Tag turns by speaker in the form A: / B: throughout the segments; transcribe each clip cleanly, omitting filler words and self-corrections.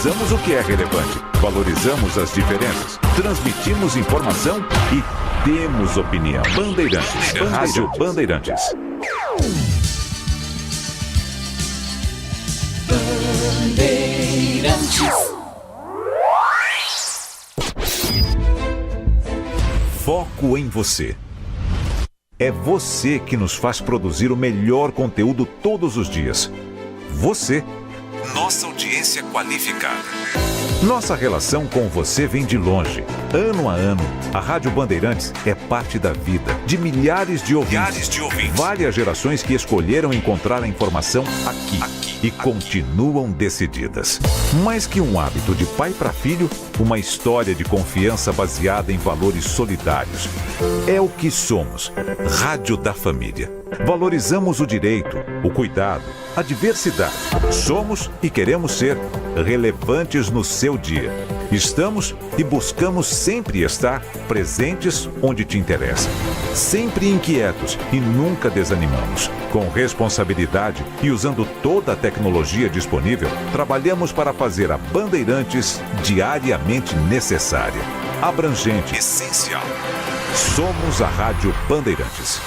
A: Analisamos o que é relevante, valorizamos as diferenças, transmitimos informação e temos opinião. Bandeirantes, Rádio Bandeirantes. Foco em você. É você que nos faz produzir o melhor conteúdo todos os dias. Você, nossa audiência qualificada. Nossa relação com você vem de longe. Ano a ano, a Rádio Bandeirantes é parte da vida de milhares de ouvintes. Várias gerações que escolheram encontrar a informação aqui e continuam decididas. Mais que um hábito de pai para filho, uma história de confiança baseada em valores solidários. É o que somos. Rádio da Família. Valorizamos o direito, o cuidado, a diversidade. Somos e queremos ser relevantes no seu dia. Estamos e buscamos sempre estar presentes onde te interessa. Sempre inquietos e nunca desanimamos. Com responsabilidade e usando toda a tecnologia disponível, trabalhamos para fazer a Bandeirantes diariamente necessária, abrangente, essencial. Somos a Rádio Bandeirantes.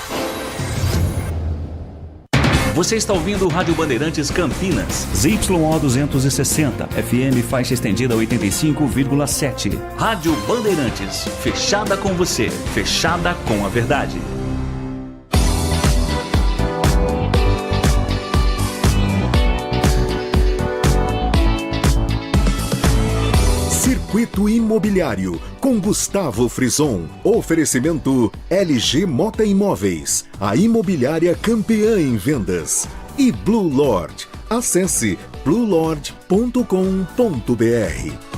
B: Você está ouvindo o Rádio Bandeirantes Campinas. ZYO 260, FM faixa estendida 85,7. Rádio Bandeirantes, fechada com você, fechada com a verdade.
C: Circuito Imobiliário, com Gustavo Frison. Oferecimento LG Mota Imóveis, a imobiliária campeã em vendas. E Blue Lord. Acesse bluelord.com.br.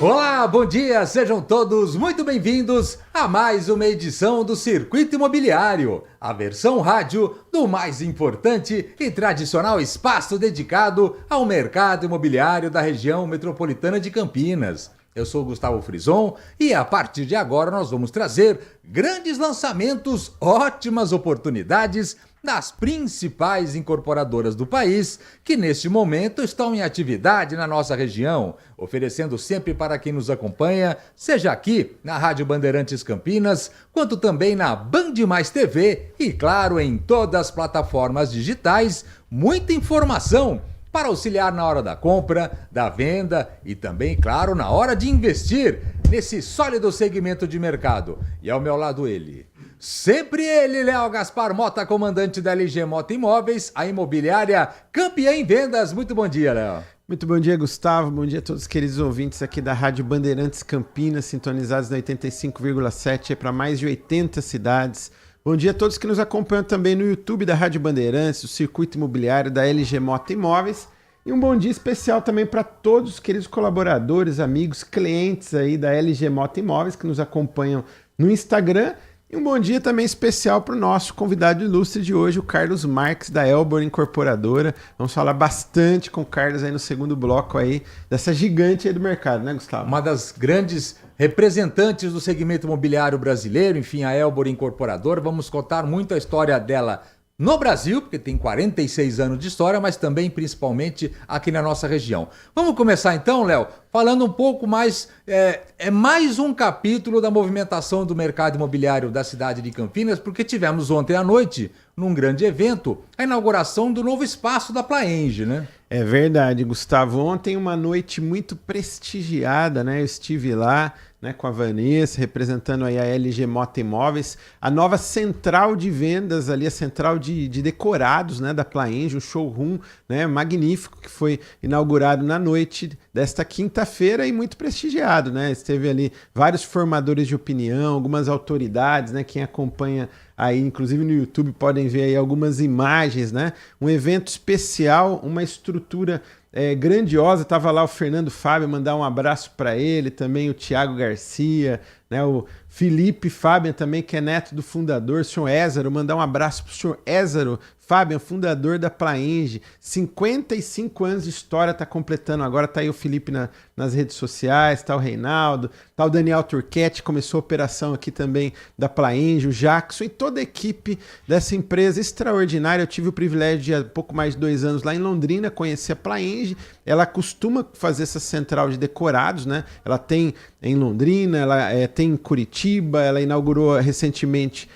D: Olá, bom dia, sejam todos muito bem-vindos a mais uma edição do Circuito Imobiliário, a versão rádio do mais importante e tradicional espaço dedicado ao mercado imobiliário da região metropolitana de Campinas. Eu sou Gustavo Frison e a partir de agora nós vamos trazer grandes lançamentos, ótimas oportunidades das principais incorporadoras do país que neste momento estão em atividade na nossa região, oferecendo sempre para quem nos acompanha, seja aqui na Rádio Bandeirantes Campinas, quanto também na Band Mais TV e, claro, em todas as plataformas digitais, muita informação para auxiliar na hora da compra, da venda e também, claro, na hora de investir nesse sólido segmento de mercado. E ao meu lado ele, sempre ele, Léo Gaspar Mota, comandante da LG Mota Imóveis, a imobiliária campeã em vendas. Muito bom dia, Léo.
E: Muito bom dia, Gustavo. Bom dia a todos os queridos ouvintes aqui da Rádio Bandeirantes Campinas, sintonizados na 85,7 para mais de 80 cidades. Bom dia a todos que nos acompanham também no YouTube da Rádio Bandeirantes, o Circuito Imobiliário da LG Mota Imóveis. E um bom dia especial também para todos os queridos colaboradores, amigos, clientes aí da LG Mota Imóveis que nos acompanham no Instagram. E um bom dia também especial para o nosso convidado ilustre de hoje, o Carlos Marques, da Elbor Incorporadora. Vamos falar bastante com o Carlos aí no segundo bloco aí, dessa gigante aí do mercado, né, Gustavo?
D: Uma das grandes representantes do segmento imobiliário brasileiro, enfim, a Elbor Incorporadora. Vamos contar muito a história dela no Brasil, porque tem 46 anos de história, mas também, principalmente, aqui na nossa região. Vamos começar então, Léo, falando um pouco mais, mais um capítulo da movimentação do mercado imobiliário da cidade de Campinas, porque tivemos ontem à noite, num grande evento, a inauguração do novo espaço da Plaenge, né?
E: É verdade, Gustavo. Ontem uma noite muito prestigiada, né? Eu estive lá, né, com a Vanessa, representando aí a LG Mota Imóveis, a nova central de vendas ali, a central de decorados, né, da Plaenge, um showroom, né, magnífico que foi inaugurado na noite desta quinta-feira e muito prestigiado, né? Esteve ali vários formadores de opinião, algumas autoridades, né? Quem acompanha aí, inclusive no YouTube, podem ver aí algumas imagens, né? Um evento especial, uma estrutura grandiosa. Tava lá o Fernando Fábio, mandar um abraço para ele, também o Thiago Garcia, né? O Felipe Fábio também, que é neto do fundador, o senhor Ézaro, mandar um abraço pro senhor Ézaro Fábio, fundador da Plaenge, 55 anos de história, tá completando agora, tá aí o Felipe nas redes sociais, tá o Reinaldo, tá o Daniel Turquete, começou a operação aqui também da Plaenge, o Jackson e toda a equipe dessa empresa extraordinária. Eu tive o privilégio de há pouco mais de 2 anos lá em Londrina conhecer a Plaenge, ela costuma fazer essa central de decorados, né? Ela tem em Londrina, ela tem em Curitiba, ela inaugurou recentemente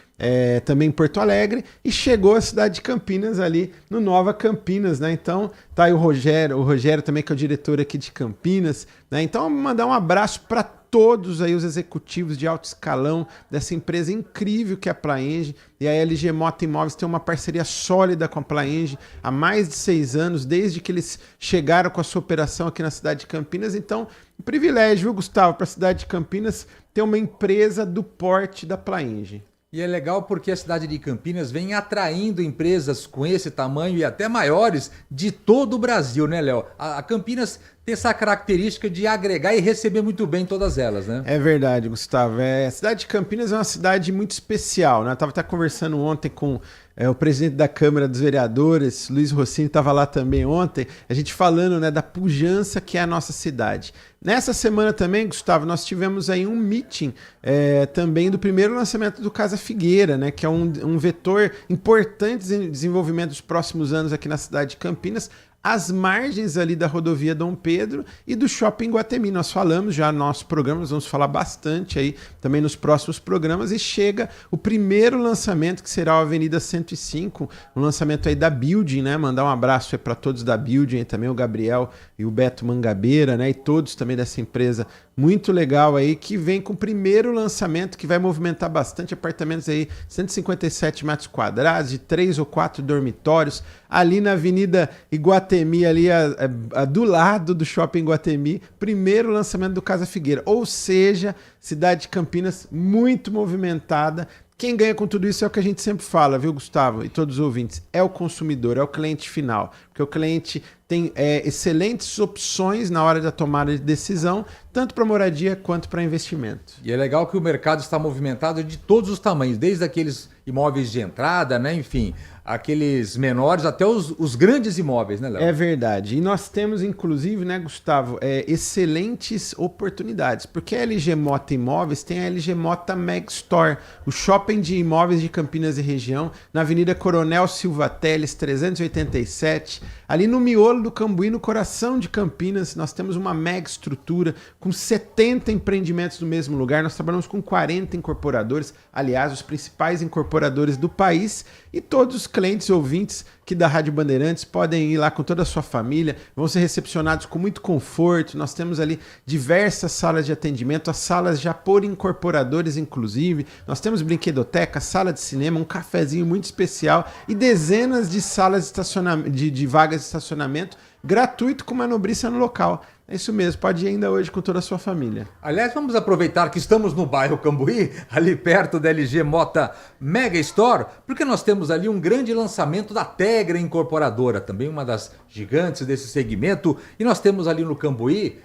E: também em Porto Alegre e chegou à cidade de Campinas ali no Nova Campinas, né? Então tá aí o Rogério também, que é o diretor aqui de Campinas, né? Então mandar um abraço para todos aí os executivos de alto escalão dessa empresa incrível que é a Plaenge, e a LG Mota Imóveis tem uma parceria sólida com a Plaenge há mais de 6 anos, desde que eles chegaram com a sua operação aqui na cidade de Campinas. Então, um privilégio, viu, Gustavo, para a cidade de Campinas ter uma empresa do porte da Plaenge.
D: E é legal porque a cidade de Campinas vem atraindo empresas com esse tamanho e até maiores de todo o Brasil, né, Léo? A Campinas tem essa característica de agregar e receber muito bem todas elas, né?
E: É verdade, Gustavo. A cidade de Campinas é uma cidade muito especial, né? Eu estava até conversando ontem com o presidente da Câmara dos Vereadores, Luiz Rossini, estava lá também ontem, a gente falando, né, da pujança que é a nossa cidade. Nessa semana também, Gustavo, nós tivemos aí um meeting também do primeiro lançamento do Casa Figueira, né, que é um vetor importante em desenvolvimento dos próximos anos aqui na cidade de Campinas, às margens ali da rodovia Dom Pedro e do Shopping Guatemi. Nós falamos já no nosso programa, nós vamos falar bastante aí também nos próximos programas, e chega o primeiro lançamento, que será a Avenida 105, um lançamento aí da Building, né? Mandar um abraço aí para todos da Building, também o Gabriel e o Beto Mangabeira, né? E todos também dessa empresa muito legal aí, que vem com o primeiro lançamento, que vai movimentar bastante apartamentos aí, 157 metros quadrados, de 3 ou 4 dormitórios, ali na Avenida Iguatemi, ali do lado do Shopping Guatemi, primeiro lançamento do Casa Figueira, ou seja, cidade de Campinas muito movimentada. Quem ganha com tudo isso é o que a gente sempre fala, viu, Gustavo? E todos os ouvintes, é o consumidor, é o cliente final, porque o cliente tem excelentes opções na hora da tomada de decisão, tanto para moradia quanto para investimento.
D: E é legal que o mercado está movimentado de todos os tamanhos, desde aqueles imóveis de entrada, né? Enfim, aqueles menores até os grandes imóveis, né, Léo?
E: É verdade. E nós temos, inclusive, né, Gustavo, excelentes oportunidades, porque a LG Mota Imóveis tem a LG Mota Meg Store, o shopping de imóveis de Campinas e região, na Avenida Coronel Silva Teles, 387, ali no miolo do Cambuí, no coração de Campinas. Nós temos uma mega estrutura com 70 empreendimentos no mesmo lugar. Nós trabalhamos com 40 incorporadores, aliás, os principais incorporadores do país, e todos os clientes e ouvintes que da Rádio Bandeirantes podem ir lá com toda a sua família, vão ser recepcionados com muito conforto. Nós temos ali diversas salas de atendimento, as salas já por incorporadores, inclusive. Nós temos brinquedoteca, sala de cinema, um cafezinho muito especial e dezenas de salas de estacionamento, de vagas de estacionamento gratuito com manobrista no local. É isso mesmo, pode ir ainda hoje com toda a sua família.
D: Aliás, vamos aproveitar que estamos no bairro Cambuí, ali perto da LG Mota Mega Store, porque nós temos ali um grande lançamento da Tegra Incorporadora, também uma das gigantes desse segmento, e nós temos ali no Cambuí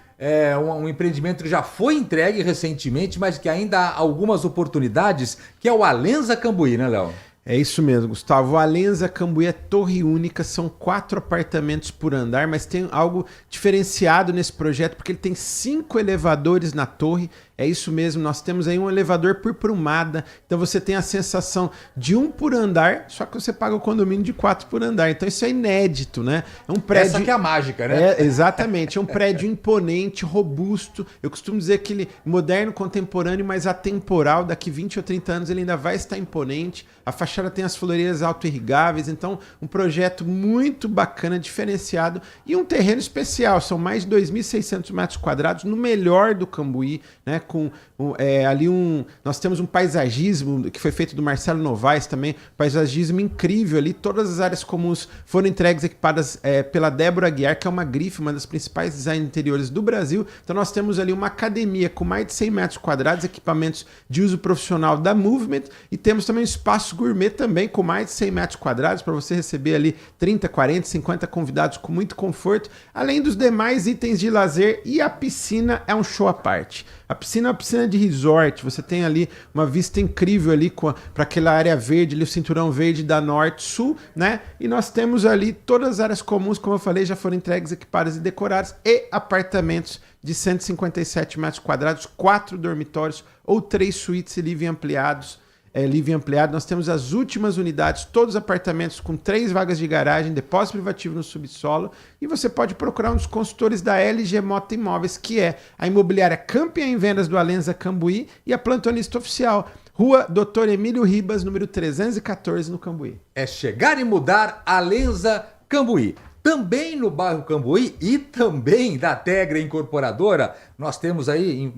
D: um empreendimento que já foi entregue recentemente, mas que ainda há algumas oportunidades, que é o Alenza Cambuí, né, Léo?
E: É isso mesmo, Gustavo. O Alenza Cambuí é torre única, são 4 apartamentos por andar, mas tem algo diferenciado nesse projeto, porque ele tem 5 elevadores na torre. É isso mesmo, nós temos aí um elevador por prumada, então você tem a sensação de 1 por andar, só que você paga o condomínio de 4 por andar. Então isso é inédito, né? É um prédio...
D: Essa que é a mágica, né?
E: Exatamente, é um prédio imponente, robusto. Eu costumo dizer que ele é moderno, contemporâneo, mas atemporal. Daqui 20 ou 30 anos ele ainda vai estar imponente. A fachada tem as floreiras auto-irrigáveis, então um projeto muito bacana, diferenciado, e um terreno especial. São mais de 2.600 metros quadrados, no melhor do Cambuí, né? Nós temos um paisagismo que foi feito do Marcelo Novaes também, paisagismo incrível ali. Todas as áreas comuns foram entregues, equipadas pela Débora Aguiar, que é uma grife, uma das principais designers interiores do Brasil. Então nós temos ali uma academia com mais de 100 metros quadrados, equipamentos de uso profissional da Movement, e temos também um espaço gourmet também com mais de 100 metros quadrados para você receber ali 30, 40, 50 convidados com muito conforto, além dos demais itens de lazer, e a piscina é um show à parte. A piscina é uma piscina de resort, você tem ali uma vista incrível ali para aquela área verde, ali o cinturão verde da Norte-Sul, né? E nós temos ali todas as áreas comuns, como eu falei, já foram entregues, equipadas e decoradas, e apartamentos de 157 metros quadrados, 4 dormitórios ou 3 suítes e living ampliados. livre ampliado. Nós temos as últimas unidades, todos os apartamentos com 3 vagas de garagem, depósito privativo no subsolo. E você pode procurar um dos consultores da LG Mota Imóveis, que é a imobiliária campeã em vendas do Alenza Cambuí e a plantonista oficial. Rua Dr. Emílio Ribas, número 314, no Cambuí.
D: É chegar e mudar Alenza Cambuí. Também no bairro Cambuí e também da Tegra Incorporadora, nós temos aí,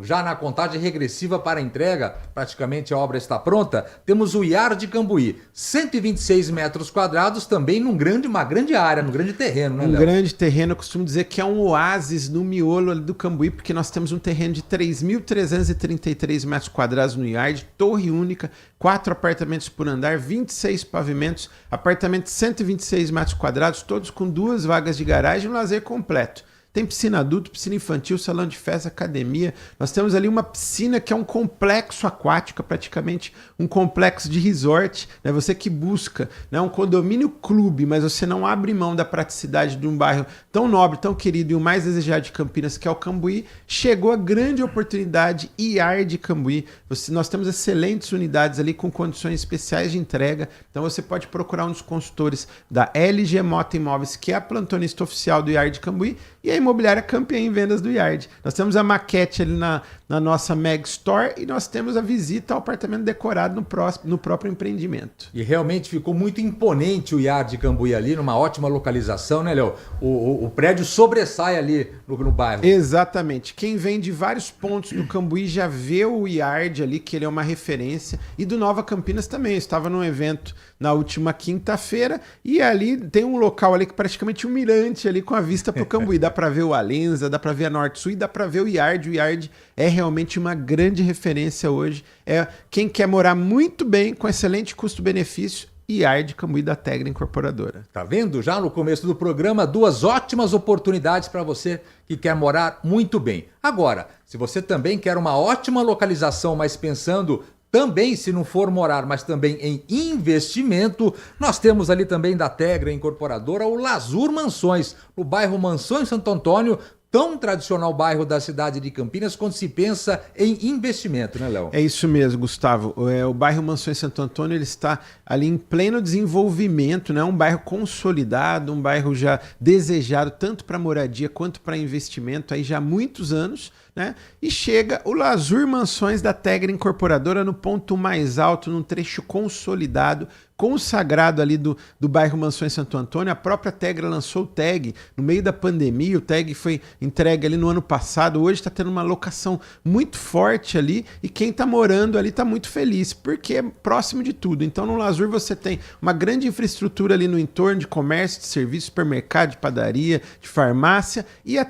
D: já na contagem regressiva para a entrega, praticamente a obra está pronta, temos o IAR de Cambuí, 126 metros quadrados, também uma grande área, num grande terreno, né, Léo?
E: Grande terreno, eu costumo dizer que é um oásis no miolo ali do Cambuí, porque nós temos um terreno de 3.333 metros quadrados no IAR, torre única, 4 apartamentos por andar, 26 pavimentos, apartamento de 126 metros quadrados, todos com 2 vagas de garagem e um lazer completo. Tem piscina adulto, piscina infantil, salão de festa, academia. Nós temos ali uma piscina que é um complexo aquático, praticamente um complexo de resort. Né? Você que busca, né, um condomínio clube, mas você não abre mão da praticidade de um bairro tão nobre, tão querido e o mais desejado de Campinas, que é o Cambuí. Chegou a grande oportunidade IAR de Cambuí. Nós temos excelentes unidades ali com condições especiais de entrega. Então você pode procurar um dos consultores da LG Mota Imóveis, que é a plantonista oficial do IAR de Cambuí, e a imobiliária campeã em vendas do Yard. Nós temos a maquete ali na nossa Meg Store e nós temos a visita ao apartamento decorado no próprio empreendimento.
D: E realmente ficou muito imponente o Yard de Cambuí ali, numa ótima localização, né, Léo? O prédio sobressai ali no bairro.
E: Exatamente. Quem vem de vários pontos do Cambuí já vê o Yard ali, que ele é uma referência, e do Nova Campinas também. Eu estava num evento na última quinta-feira e ali tem um local ali que praticamente um mirante ali com a vista para o Cambuí. Dá para ver o Alenza, dá para ver a Norte Sul e dá para ver o Yard. O Yard é realmente uma grande referência hoje. É quem quer morar muito bem, com excelente custo-benefício, Yard Cambuí da Tegra Incorporadora.
D: Tá vendo? Já no começo do programa, 2 ótimas oportunidades para você que quer morar muito bem. Agora, se você também quer uma ótima localização, mas pensando também, se não for morar, mas também em investimento, nós temos ali também da Tegra Incorporadora o Lazur Mansões, no bairro Mansões Santo Antônio, tão tradicional bairro da cidade de Campinas quando se pensa em investimento, né, Léo?
E: É isso mesmo, Gustavo. O bairro Mansões Santo Antônio ele está ali em pleno desenvolvimento, né? Um bairro consolidado, um bairro já desejado tanto para moradia quanto para investimento aí já há muitos anos. Né? E chega o Lazur Mansões da Tegra Incorporadora no ponto mais alto, num trecho consolidado, consagrado ali do bairro Mansões Santo Antônio. A própria Tegra lançou o tag no meio da pandemia, o tag foi entregue ali no ano passado, hoje está tendo uma locação muito forte ali e quem está morando ali está muito feliz, porque é próximo de tudo. Então no Lazur você tem uma grande infraestrutura ali no entorno de comércio, de serviço, supermercado, de padaria, de farmácia e a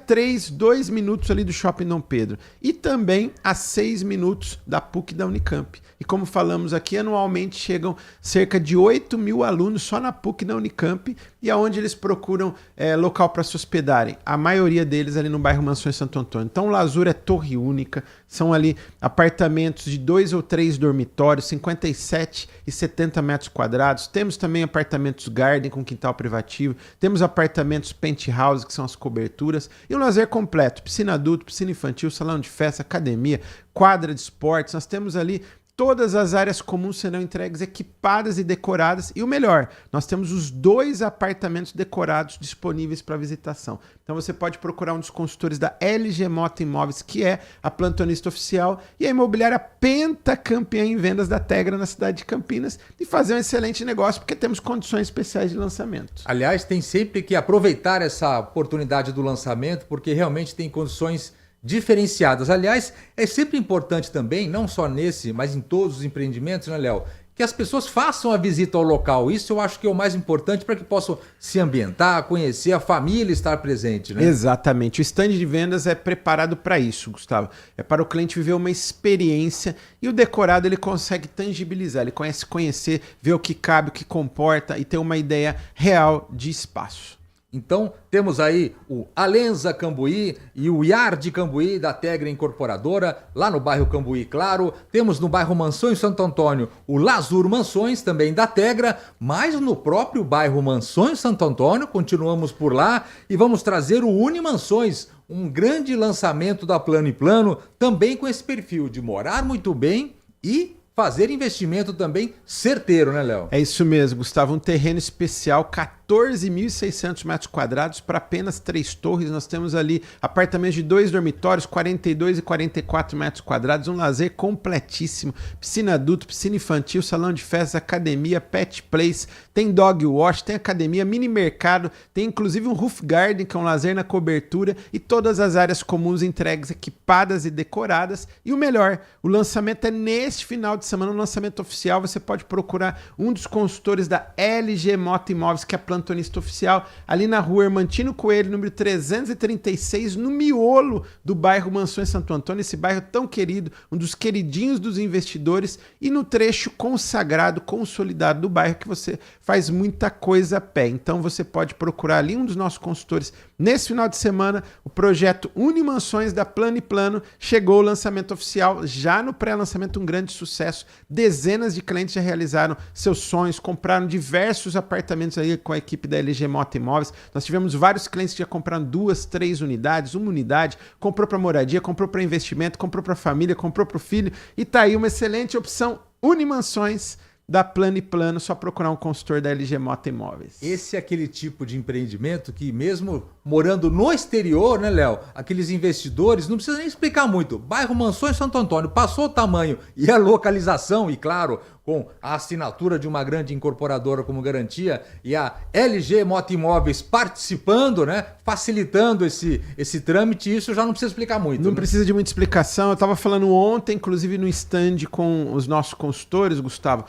E: 2 minutos ali do Shopping Dom Pedro. E também a 6 minutos da PUC da Unicamp. E como falamos aqui, anualmente chegam cerca de 8 mil alunos só na PUC da Unicamp e aonde eles procuram local para se hospedarem. A maioria deles ali no bairro Mansões Santo Antônio. Então o Lazur é torre única, são ali apartamentos de 2 ou 3 dormitórios, 57 e 70 metros quadrados. Temos também apartamentos garden com quintal privativo, temos apartamentos penthouse, que são as coberturas, e um lazer completo, piscina adulto, piscina infantil, salão de festa, academia, quadra de esportes. Nós temos ali todas as áreas comuns serão entregues equipadas e decoradas. E o melhor, nós temos os 2 apartamentos decorados disponíveis para visitação. Então você pode procurar um dos consultores da LG Mota Imóveis, que é a plantonista oficial e a imobiliária pentacampeã em vendas da Tegra na cidade de Campinas e fazer um excelente negócio, porque temos condições especiais de lançamento.
D: Aliás, tem sempre que aproveitar essa oportunidade do lançamento, porque realmente tem condições diferenciadas. Aliás, é sempre importante também, não só nesse, mas em todos os empreendimentos, né, Léo, que as pessoas façam a visita ao local. Isso eu acho que é o mais importante para que possam se ambientar, conhecer, a família estar presente, né?
E: Exatamente. O stand de vendas é preparado para isso, Gustavo. É para o cliente viver uma experiência e o decorado ele consegue tangibilizar, ele conhecer, ver o que cabe, o que comporta e ter uma ideia real de espaço.
D: Então, temos aí o Alenza Cambuí e o Yard Cambuí da Tegra Incorporadora, lá no bairro Cambuí, claro. Temos no bairro Mansões Santo Antônio o Lazur Mansões, também da Tegra, mas no próprio bairro Mansões Santo Antônio, continuamos por lá e vamos trazer o Unimansões, um grande lançamento da Plano e Plano, também com esse perfil de morar muito bem e fazer investimento também certeiro, né, Léo?
E: É isso mesmo, Gustavo. Um terreno especial, 14.600 metros quadrados para apenas 3 torres. Nós temos ali apartamentos de 2 dormitórios, 42 e 44 metros quadrados, um lazer completíssimo, piscina adulto, piscina infantil, salão de festas, academia, pet place, tem dog wash, tem academia, mini mercado, tem inclusive um roof garden, que é um lazer na cobertura, e todas as áreas comuns entregues equipadas e decoradas. E o melhor, o lançamento é neste final de semana, um lançamento oficial. Você pode procurar um dos consultores da LG Mota Imóveis, que é a plantonista oficial, ali na rua Hermantino Coelho, número 336, no miolo do bairro Mansões Santo Antônio, esse bairro tão querido, um dos queridinhos dos investidores, e no trecho consagrado, consolidado do bairro, que você faz muita coisa a pé. Então você pode procurar ali um dos nossos consultores. Nesse final de semana, o projeto Unimansões da Plano e Plano chegou ao lançamento oficial, já no pré-lançamento, um grande sucesso. Dezenas de clientes já realizaram seus sonhos, compraram diversos apartamentos aí com a equipe da LG Mota Imóveis. Nós tivemos vários clientes que já compraram 2, 3 unidades, uma unidade, comprou para moradia, comprou para investimento, comprou para família, comprou para o filho, e tá aí uma excelente opção, Unimansões da Plano e Plano. Só procurar um consultor da LG Mota Imóveis.
D: Esse é aquele tipo de empreendimento que, mesmo morando no exterior, né, Léo? Aqueles investidores, não precisa nem explicar muito. Bairro Mansões Santo Antônio, passou o tamanho e a localização, e claro, com a assinatura de uma grande incorporadora como garantia, e a LG Mota Imóveis participando, né? Facilitando esse trâmite, isso já não precisa explicar muito.
E: Não
D: né?
E: precisa de muita explicação. Eu estava falando ontem, inclusive no stand com os nossos consultores, Gustavo,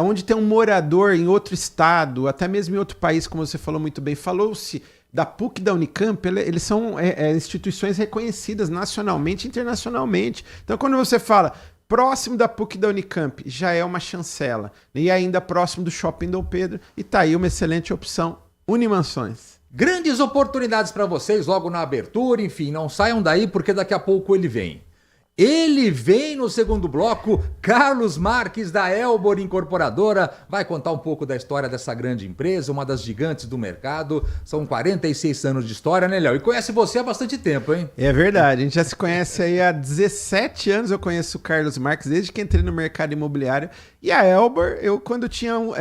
E: onde tem um morador em outro estado, até mesmo em outro país, como você falou muito bem, falou-se da PUC e da Unicamp, eles são instituições reconhecidas nacionalmente e internacionalmente. Então, quando você fala próximo da PUC e da Unicamp, já é uma chancela. E ainda próximo do Shopping Dom Pedro, e tá aí uma excelente opção, Unimansões.
D: Grandes oportunidades para vocês logo na abertura, enfim, não saiam daí porque daqui a pouco ele vem. Ele vem no segundo bloco, Carlos Marques da Elbor Incorporadora, vai contar um pouco da história dessa grande empresa, uma das gigantes do mercado. São 46 anos de história, né, Léo? E conhece você há bastante tempo, hein?
E: É verdade, a gente já se conhece aí há 17 anos, eu conheço o Carlos Marques desde que entrei no mercado imobiliário. E a Elbor, a Elbor quando tinha 1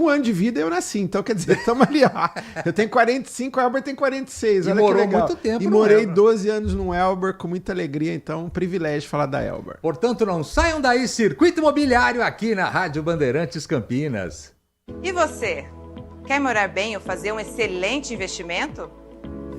E: ano de vida, eu nasci. Então, quer dizer, estamos ali, ó. Eu tenho 45, a Elbor tem 46, olha que legal.
D: Muito tempo
E: e
D: no
E: morei
D: Elbor.
E: 12 anos no Elbor, com muita alegria. Então, um privilégio falar da Elbor.
D: Portanto, não saiam daí, Circuito Imobiliário aqui na Rádio Bandeirantes Campinas.
F: E você? Quer morar bem ou fazer um excelente investimento?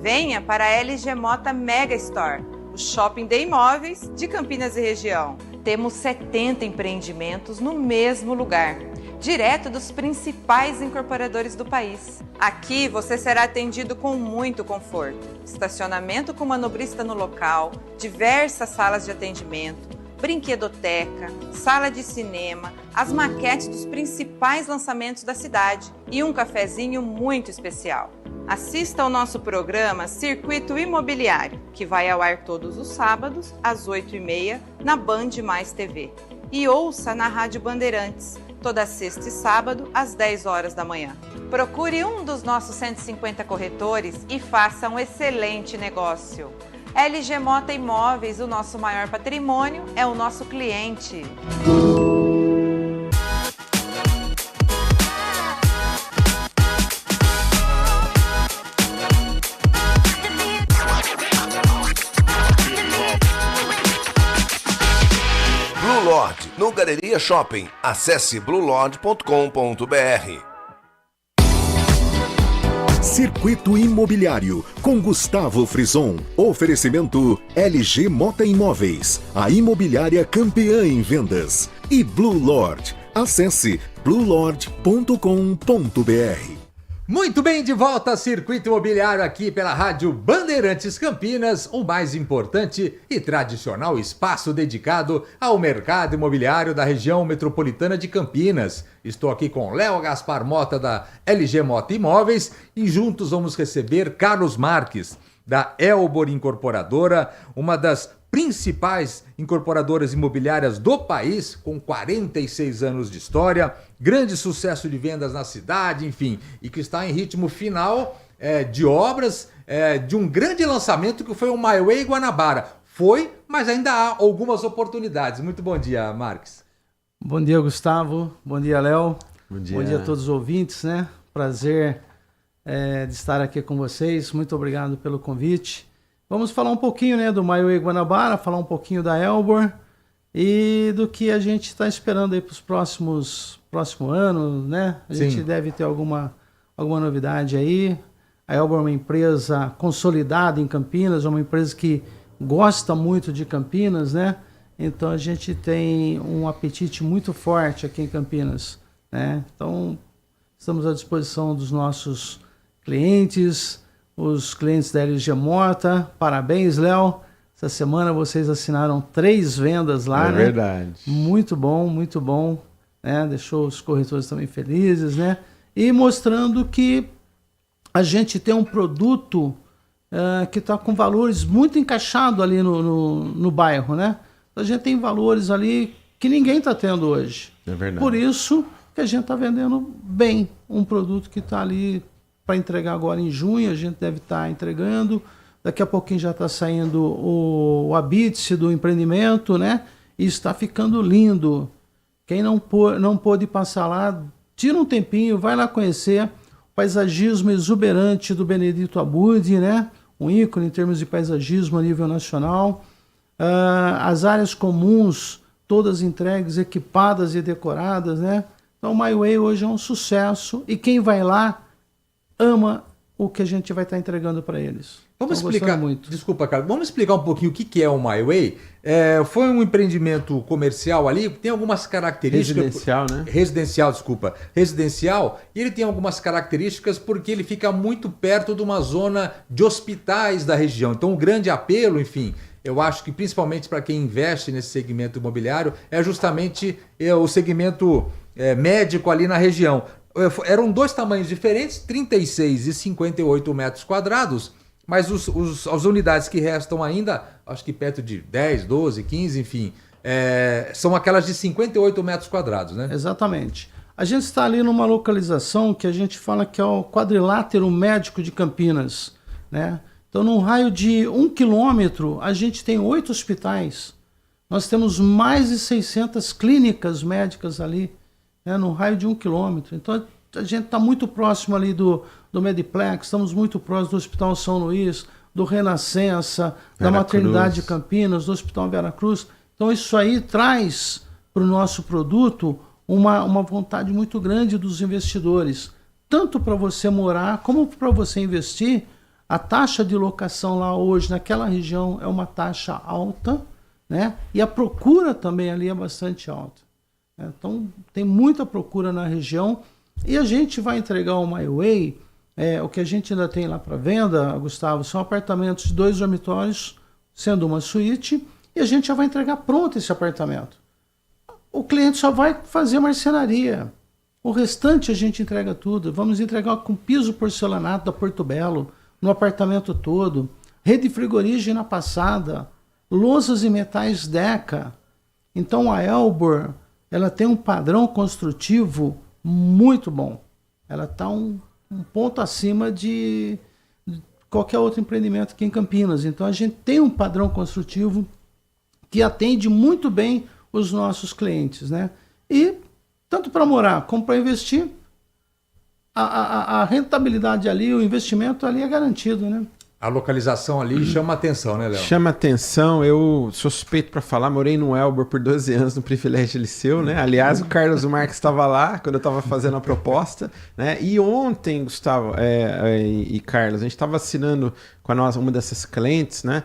F: Venha para a LG Mota Mega Store, o shopping de imóveis de Campinas e região. Temos 70 empreendimentos no mesmo lugar, direto dos principais incorporadores do país. Aqui você será atendido com muito conforto. Estacionamento com manobrista no local, diversas salas de atendimento, brinquedoteca, sala de cinema, as maquetes dos principais lançamentos da cidade e um cafezinho muito especial. Assista ao nosso programa Circuito Imobiliário, que vai ao ar todos os sábados, às 8h30, na Band Mais TV. E ouça na Rádio Bandeirantes, toda sexta e sábado, às 10 horas da manhã. Procure um dos nossos 150 corretores e faça um excelente negócio. LG Mota Imóveis, o nosso maior patrimônio é o nosso cliente.
G: Blue Lord, no Galeria Shopping. Acesse bluelord.com.br.
C: Circuito Imobiliário, com Gustavo Frison. Oferecimento LG Mota Imóveis, a imobiliária campeã em vendas. E Blue Lord. Acesse bluelord.com.br.
D: Muito bem, de volta a Circuito Imobiliário aqui pela Rádio Bandeirantes Campinas, o mais importante e tradicional espaço dedicado ao mercado imobiliário da região metropolitana de Campinas. Estou aqui com Léo Gaspar Mota da LG Mota Imóveis e juntos vamos receber Carlos Marques da Elbor Incorporadora, uma das principais incorporadoras imobiliárias do país, com 46 anos de história, grande sucesso de vendas na cidade, enfim, e que está em ritmo final de obras de um grande lançamento que foi o My Way Guanabara. foi, mas ainda há algumas oportunidades. Muito bom dia, Marques.
H: Bom dia, Gustavo. Bom dia, Léo.
E: Bom dia.
H: Bom dia a todos os ouvintes, né? Prazer de estar aqui com vocês. Muito obrigado pelo convite. Vamos falar um pouquinho, né, do MyWay Guanabara, falar um pouquinho da Elbor e do que a gente está esperando aí para os próximos anos, né? A gente deve ter alguma novidade aí. A Elbor é uma empresa consolidada em Campinas, é uma empresa que gosta muito de Campinas, né? Então a gente tem um apetite muito forte aqui em Campinas, né? Então estamos à disposição dos nossos clientes, os clientes da LG Mota. Parabéns, Léo. Essa semana vocês assinaram 3 vendas lá, né?
E: Verdade.
H: Muito bom, né? Deixou os corretores também felizes, né? E mostrando que a gente tem um produto que está com valores muito encaixado ali no bairro, né? A gente tem valores ali que ninguém está tendo hoje.
E: É verdade.
H: Por isso que a gente está vendendo bem um produto que está ali para entregar agora em junho, a gente deve estar entregando. Daqui a pouquinho já está saindo o Habite do empreendimento, né? E está ficando lindo. Quem não pôde passar lá, tira um tempinho, vai lá conhecer o paisagismo exuberante do Benedito Abud, né? Um ícone em termos de paisagismo a nível nacional. As áreas comuns, todas entregues, equipadas e decoradas, né? Então o MyWay hoje é um sucesso e quem vai lá ama o que a gente vai estar entregando para eles.
D: Vamos explicar, desculpa, Carlos, vamos explicar um pouquinho o que é o MyWay. Foi um empreendimento comercial ali, tem algumas características... Residencial, e ele tem algumas características porque ele fica muito perto de uma zona de hospitais da região. Então o grande apelo, enfim, eu acho que principalmente para quem investe nesse segmento imobiliário, é justamente o segmento médico ali na região. Eram 2 tamanhos diferentes, 36 e 58 metros quadrados, mas as unidades que restam ainda, acho que perto de 10, 12, 15, enfim, são aquelas de 58 metros quadrados, né?
H: Exatamente. A gente está ali numa localização que a gente fala que é o quadrilátero médico de Campinas, né? Então, num raio de 1 quilômetro, a gente tem 8 hospitais. Nós temos mais de 600 clínicas médicas ali, né, no raio de 1 quilômetro. Então, a gente está muito próximo ali do Mediplex, estamos muito próximos do Hospital São Luís, do Renascença, da Maternidade de Campinas, do Hospital Veracruz. Então, isso aí traz para o nosso produto uma vontade muito grande dos investidores, tanto para você morar como para você investir. A taxa de locação lá hoje, naquela região, é uma taxa alta, né? E a procura também ali é bastante alta. Então, tem muita procura na região e a gente vai entregar o MyWay. O que a gente ainda tem lá para venda, Gustavo, são apartamentos de 2 dormitórios, sendo uma suíte, e a gente já vai entregar pronto esse apartamento. O cliente só vai fazer marcenaria. O restante a gente entrega tudo. Vamos entregar com piso porcelanato da Porto Belo, no apartamento todo, rede frigorígena passada, louças e metais Deca. Então a Elbor, ela tem um padrão construtivo muito bom. Ela está um ponto acima de qualquer outro empreendimento aqui em Campinas. Então a gente tem um padrão construtivo que atende muito bem os nossos clientes, né? E tanto para morar como para investir, a rentabilidade ali, o investimento ali é garantido, né?
D: A localização ali chama atenção, né, Léo?
E: Chama atenção. Eu sou suspeito para falar, morei no Elbor por 12 anos no Privilégio Liceu, né? Aliás, o Carlos Marques estava lá quando eu estava fazendo a proposta, né? E ontem, Gustavo e Carlos, a gente estava assinando com uma dessas clientes, né?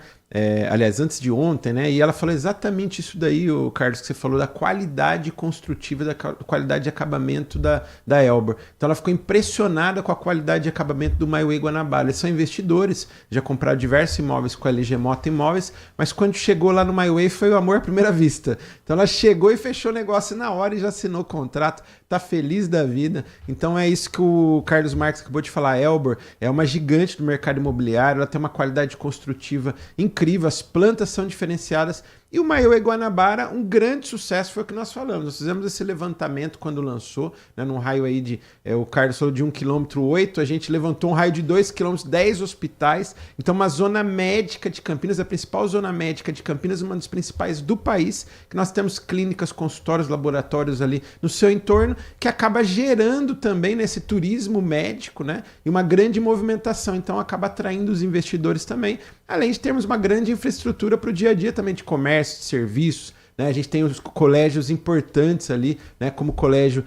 E: Aliás, antes de ontem, né? E ela falou exatamente isso daí, o Carlos, que você falou, da qualidade construtiva, da qualidade de acabamento da Elbor. Então ela ficou impressionada com a qualidade de acabamento do MyWay Guanabara. Eles são investidores, já compraram diversos imóveis com a LG Mota Imóveis, mas quando chegou lá no MyWay foi o amor à primeira vista. Então ela chegou e fechou o negócio na hora e já assinou o contrato, tá feliz da vida. Então é isso que o Carlos Marques acabou de falar. A Elbor é uma gigante do mercado imobiliário, ela tem uma qualidade construtiva incrível, as plantas são diferenciadas E o MyWay Guanabara, um grande sucesso, foi o que nós falamos. Nós fizemos esse levantamento quando lançou, né, num raio aí de, o Carlos falou de 1,8 km, a gente levantou um raio de 2 km, 10 hospitais. Então, uma zona médica de Campinas, a principal zona médica de Campinas, uma das principais do país, que nós temos clínicas, consultórios, laboratórios ali no seu entorno, que acaba gerando também nesse turismo médico, né, e uma grande movimentação. Então, acaba atraindo os investidores também, além de termos uma grande infraestrutura para o dia a dia também de comércio, de serviços, né? A gente tem os colégios importantes ali, né? Como o Colégio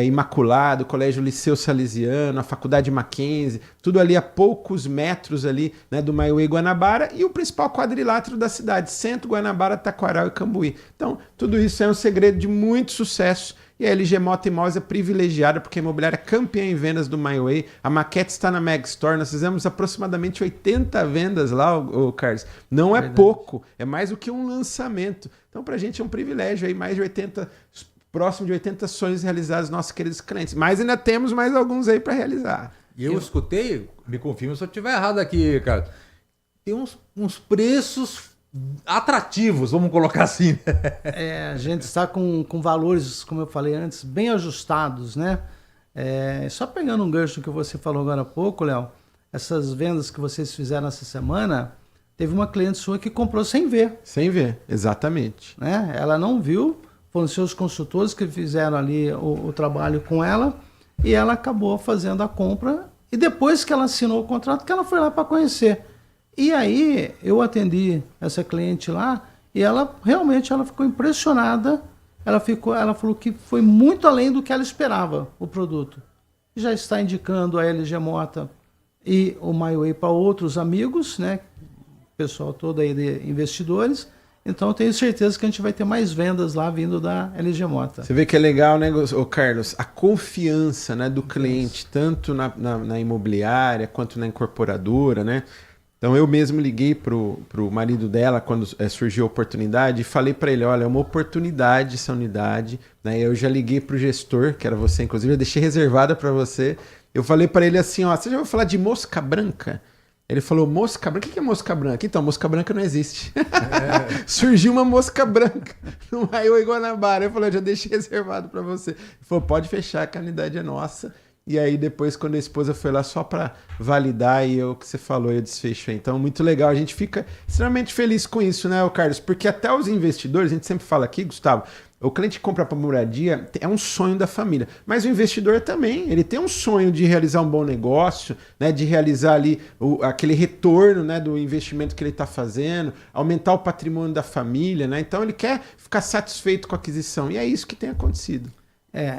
E: Imaculado, o Colégio Liceu Salesiano, a Faculdade Mackenzie, tudo ali a poucos metros ali, né, do MyWay Guanabara, e o principal quadrilátero da cidade, Centro, Guanabara, Taquaral e Cambuí. Então, tudo isso é um segredo de muito sucesso. E a LG Mota Imóveis é privilegiada porque a imobiliária é campeã em vendas do MyWay. A maquete está na Mega Store. Nós fizemos aproximadamente 80 vendas lá, o Carlos. Não é pouco, é mais do que um lançamento. Então, para a gente é um privilégio aí, mais de 80, próximo de 80 sonhos realizados, nossos queridos clientes. Mas ainda temos mais alguns aí para realizar.
D: E eu escutei, me confirma se eu estiver errado aqui, cara. Tem uns preços atrativos, vamos colocar assim.
H: A gente está com valores, como eu falei antes, bem ajustados, né? Só pegando um gancho que você falou agora há pouco, Léo, essas vendas que vocês fizeram essa semana, teve uma cliente sua que comprou sem ver.
E: Sem ver, exatamente.
H: Né? Ela não viu, foram seus consultores que fizeram ali o trabalho com ela, e ela acabou fazendo a compra, e depois que ela assinou o contrato, que ela foi lá para conhecer. E aí eu atendi essa cliente lá e ela realmente ficou impressionada. Ela falou que foi muito além do que ela esperava o produto. Já está indicando a LG Mota e o MyWay para outros amigos, né? Pessoal todo aí de investidores. Então eu tenho certeza que a gente vai ter mais vendas lá vindo da LG Mota.
E: Você vê que é legal, né, Carlos? A confiança, né, do cliente, tanto na imobiliária quanto na incorporadora, né? Então eu mesmo liguei pro marido dela quando surgiu a oportunidade e falei para ele, olha, é uma oportunidade essa unidade, né? Eu já liguei pro gestor, que era você, inclusive, eu deixei reservada para você. Eu falei para ele assim, ó, você já ouviu falar de mosca branca? Ele falou, mosca branca? O que é mosca branca? Então, mosca branca não existe. Surgiu uma mosca branca no MyWay Guanabara. Eu falei, eu já deixei reservado para você. Ele falou, pode fechar, que a unidade é nossa. E aí depois, quando a esposa foi lá só para validar, e o que você falou, eu desfechei. Então, muito legal. A gente fica extremamente feliz com isso, né, Carlos? Porque até os investidores, a gente sempre fala aqui, Gustavo, o cliente que compra para moradia é um sonho da família. Mas o investidor também, ele tem um sonho de realizar um bom negócio, né, de realizar ali aquele retorno, né, do investimento que ele está fazendo, aumentar o patrimônio da família, né? Então, ele quer ficar satisfeito com a aquisição. E é isso que tem acontecido.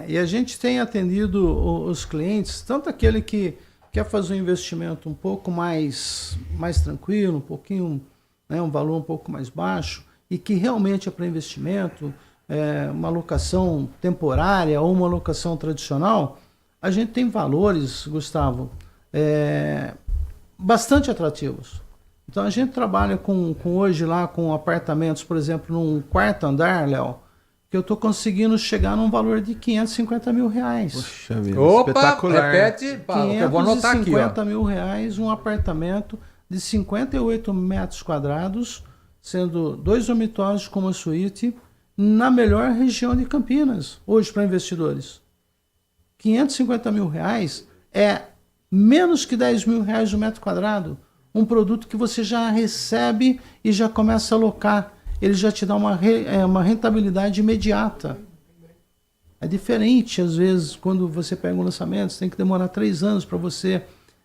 H: E a gente tem atendido os clientes, tanto aquele que quer fazer um investimento um pouco mais tranquilo, um pouquinho, né, um valor um pouco mais baixo, e que realmente é para investimento, uma alocação temporária ou uma alocação tradicional. A gente tem valores, Gustavo, bastante atrativos. Então a gente trabalha com hoje lá com apartamentos, por exemplo, num quarto andar, Léo, que eu estou conseguindo chegar num valor de 550 mil reais.
E: Poxa vida,
D: opa,
E: espetacular.
D: Repete, Paulo, eu vou anotar aqui.
H: 550 mil reais, um apartamento de 58 metros quadrados, sendo 2 dormitórios com uma suíte, na melhor região de Campinas, hoje para investidores. 550 mil reais é menos que 10 mil reais o metro quadrado. Um produto que você já recebe e já começa a alocar. Ele já te dá uma rentabilidade imediata. É diferente, às vezes, quando você pega um lançamento, você tem que demorar 3 anos para você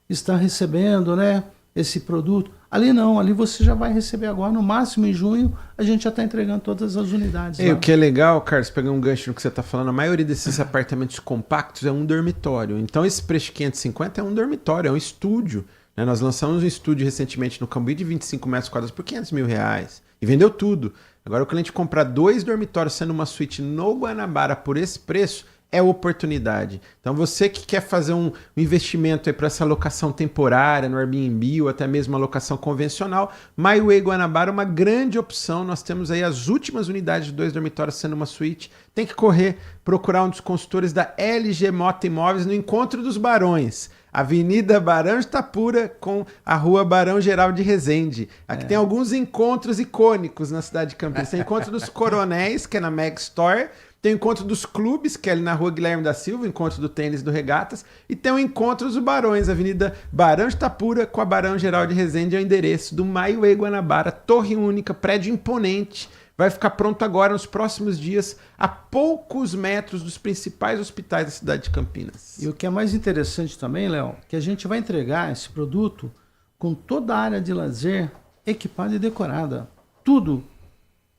H: estar recebendo, né, esse produto. Ali não, ali você já vai receber agora, no máximo em junho, a gente já está entregando todas as unidades.
E: O que é legal, Carlos, pegar um gancho no que você está falando, a maioria desses apartamentos compactos é um dormitório. Então esse preço de 550 é um dormitório, é um estúdio. Né? Nós lançamos um estúdio recentemente no Cambuí de 25 metros quadrados por 500 mil reais. E vendeu tudo. Agora o cliente comprar 2 dormitórios sendo uma suíte no Guanabara por esse preço é oportunidade. Então você que quer fazer um investimento para essa locação temporária no Airbnb ou até mesmo uma locação convencional, MyWay Guanabara é uma grande opção. Nós temos aí as últimas unidades de 2 dormitórios sendo uma suíte. Tem que correr, procurar um dos consultores da LG Mota Imóveis no Encontro dos Barões. Avenida Barão de Itapura com a Rua Barão Geraldo de Resende. Aqui tem alguns encontros icônicos na cidade de Campinas. Tem o encontro dos Coronéis, que é na Mega Store. Tem o encontro dos clubes, que é ali na Rua Guilherme da Silva, o encontro do tênis e do regatas. E tem o encontro dos Barões, Avenida Barão de Itapura com a Barão Geraldo de Resende, é o endereço do MyWay Guanabara, torre única, prédio imponente. Vai ficar pronto agora nos próximos dias, a poucos metros dos principais hospitais da cidade de Campinas.
H: E o que é mais interessante também, Léo, que a gente vai entregar esse produto com toda a área de lazer equipada e decorada. Tudo.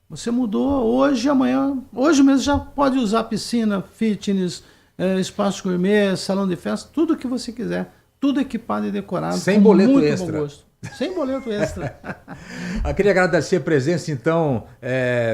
H: Você mudou hoje, amanhã, hoje mesmo já pode usar piscina, fitness, espaço gourmet, salão de festa, tudo que você quiser. Tudo equipado e decorado.
D: Sem boleto
H: muito
D: extra.
H: Bom gosto. Sem boleto extra.
D: Eu queria agradecer a presença, então,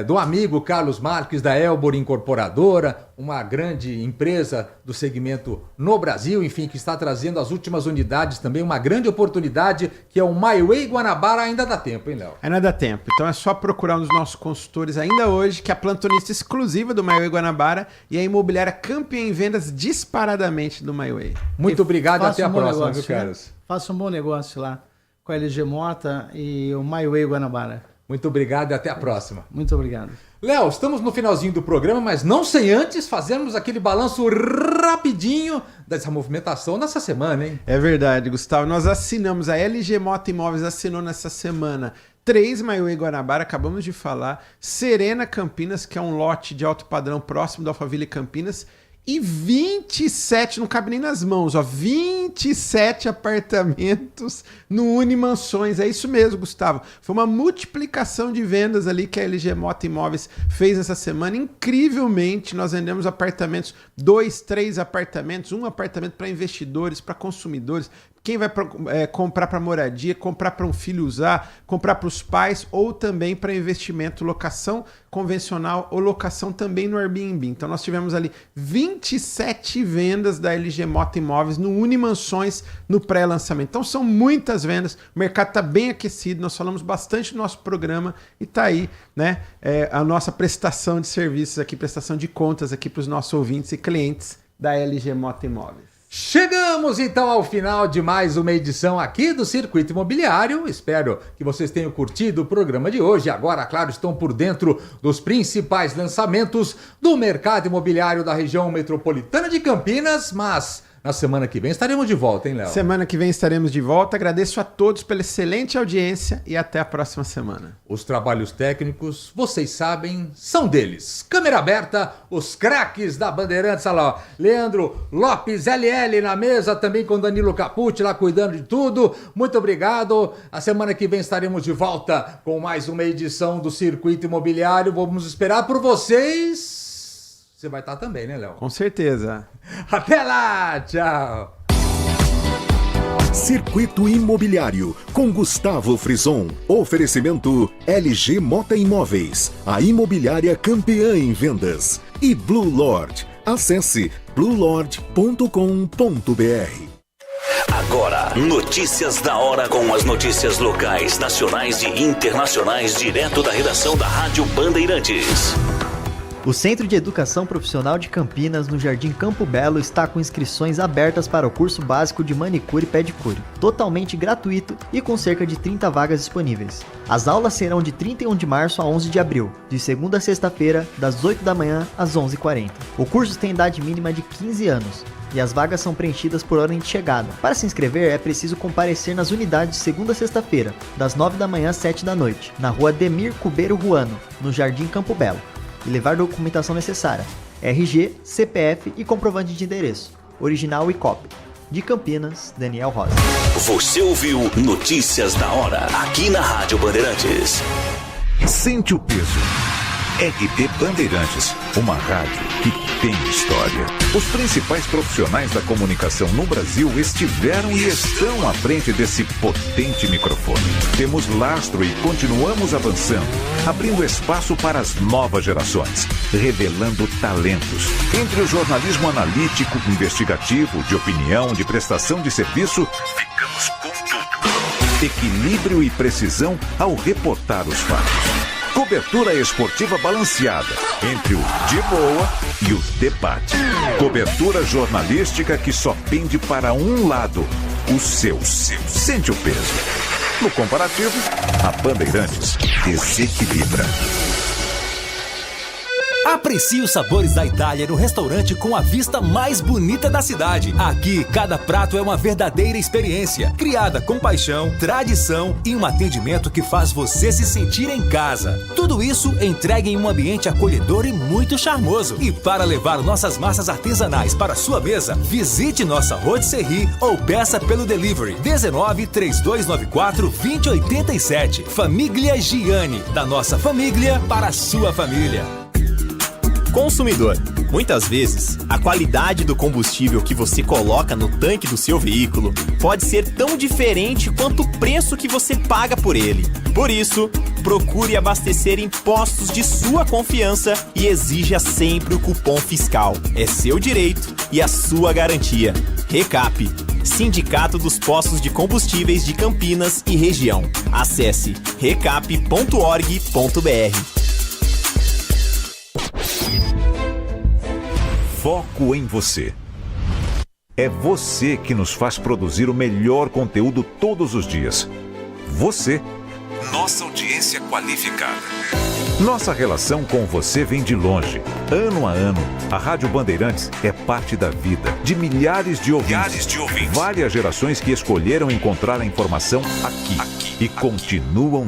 D: do amigo Carlos Marques, da Elbor Incorporadora, uma grande empresa do segmento no Brasil, enfim, que está trazendo as últimas unidades também, uma grande oportunidade, que é o MyWay Guanabara. Ainda dá tempo, hein, Léo?
E: Ainda dá tempo. Então é só procurar um dos nossos consultores ainda hoje, que é a plantonista exclusiva do MyWay Guanabara e a imobiliária campeã em vendas disparadamente do MyWay.
D: Muito obrigado, até a próxima,
H: negócio,
D: viu, Carlos?
H: Faça um bom negócio lá com a LG Mota e o MyWay Guanabara.
D: Muito obrigado e até a próxima.
H: Muito obrigado.
D: Léo, estamos no finalzinho do programa, mas não sem antes fazermos aquele balanço rapidinho dessa movimentação nessa semana, hein?
E: É verdade, Gustavo. Nós assinamos, a LG Mota Imóveis assinou nessa semana 3 MyWay Guanabara, acabamos de falar, Serena Campinas, que é um lote de alto padrão próximo da Alphaville Campinas, e 27, não cabe nem nas mãos, ó, 27 apartamentos no Unimansões. É isso mesmo, Gustavo. Foi uma multiplicação de vendas ali que a LG Mota Imóveis fez essa semana. Incrivelmente, nós vendemos apartamentos, 2, 3 apartamentos, um apartamento para investidores, para consumidores. Quem vai comprar para moradia, comprar para um filho usar, comprar para os pais ou também para investimento, locação convencional ou locação também no Airbnb. Então nós tivemos ali 27 vendas da LG Mota Imóveis no Unimansões no pré-lançamento. Então são muitas vendas, o mercado está bem aquecido, nós falamos bastante no nosso programa e está aí, né, a nossa prestação de serviços aqui, prestação de contas aqui para os nossos ouvintes e clientes da LG Mota Imóveis.
D: Chegamos então ao final de mais uma edição aqui do Circuito Imobiliário. Espero que vocês tenham curtido o programa de hoje. Agora, claro, estão por dentro dos principais lançamentos do mercado imobiliário da região metropolitana de Campinas, mas na semana que vem estaremos de volta, hein, Léo?
E: Semana que vem estaremos de volta. Agradeço a todos pela excelente audiência e até a próxima semana.
D: Os trabalhos técnicos, vocês sabem, são deles. Câmera aberta, os craques da Bandeirantes, olha lá, ó. Leandro Lopes, LL na mesa, também com Danilo Capucci lá cuidando de tudo. Muito obrigado. A semana que vem estaremos de volta com mais uma edição do Circuito Imobiliário. Vamos esperar por vocês. Você vai estar também, né, Léo?
E: Com certeza.
D: Até lá, tchau.
C: Circuito Imobiliário com Gustavo Frison. Oferecimento LG Mota Imóveis, a imobiliária campeã em vendas. E Blue Lord. Acesse bluelord.com.br.
B: Agora, notícias da hora com as notícias locais, nacionais e internacionais direto da redação da Rádio Bandeirantes.
I: O Centro de Educação Profissional de Campinas, no Jardim Campo Belo, está com inscrições abertas para o curso básico de manicure e pedicure, totalmente gratuito e com cerca de 30 vagas disponíveis. As aulas serão de 31 de março a 11 de abril, de segunda a sexta-feira, das 8 da manhã às 11h40. O curso tem idade mínima de 15 anos. E as vagas são preenchidas por ordem de chegada. Para se inscrever, é preciso comparecer nas unidades de segunda a sexta-feira, das 9 da manhã às 7 da noite, na rua Demir Cubeiro Ruano, no Jardim Campo Belo, e levar documentação necessária, RG, CPF e comprovante de endereço, original e cópia. De Campinas, Daniel Rosa.
B: Você ouviu Notícias da Hora, aqui na Rádio Bandeirantes.
A: Sente o peso. RT Bandeirantes, uma rádio que tem história. Os principais profissionais da comunicação no Brasil estiveram e estão à frente desse potente microfone. Temos lastro e continuamos avançando, abrindo espaço para as novas gerações, revelando talentos. Entre o jornalismo analítico, investigativo, de opinião, de prestação de serviço, ficamos com tudo. Equilíbrio e precisão ao reportar os fatos. Cobertura esportiva balanceada entre o de boa e o debate. Cobertura jornalística que só pende para um lado, o seu. Sente o peso. No comparativo, a Bandeirantes desequilibra.
J: Aprecie os sabores da Itália no restaurante com a vista mais bonita da cidade. Aqui, cada prato é uma verdadeira experiência, criada com paixão, tradição e um atendimento que faz você se sentir em casa. Tudo isso entregue em um ambiente acolhedor e muito charmoso. E para levar nossas massas artesanais para a sua mesa, visite nossa rotisserie ou peça pelo delivery 19 3294 2087. Família Gianni, da nossa família para a sua família.
K: Consumidor, muitas vezes, a qualidade do combustível que você coloca no tanque do seu veículo pode ser tão diferente quanto o preço que você paga por ele. Por isso, procure abastecer em postos de sua confiança e exija sempre o cupom fiscal. É seu direito e a sua garantia. Recap, Sindicato dos Postos de Combustíveis de Campinas e Região. Acesse recap.org.br.
A: Foco em você. É você que nos faz produzir o melhor conteúdo todos os dias. Você, nossa audiência qualificada. Nossa relação com você vem de longe. Ano a ano, a Rádio Bandeirantes é parte da vida de milhares de ouvintes. Várias gerações que escolheram encontrar a informação aqui e continuam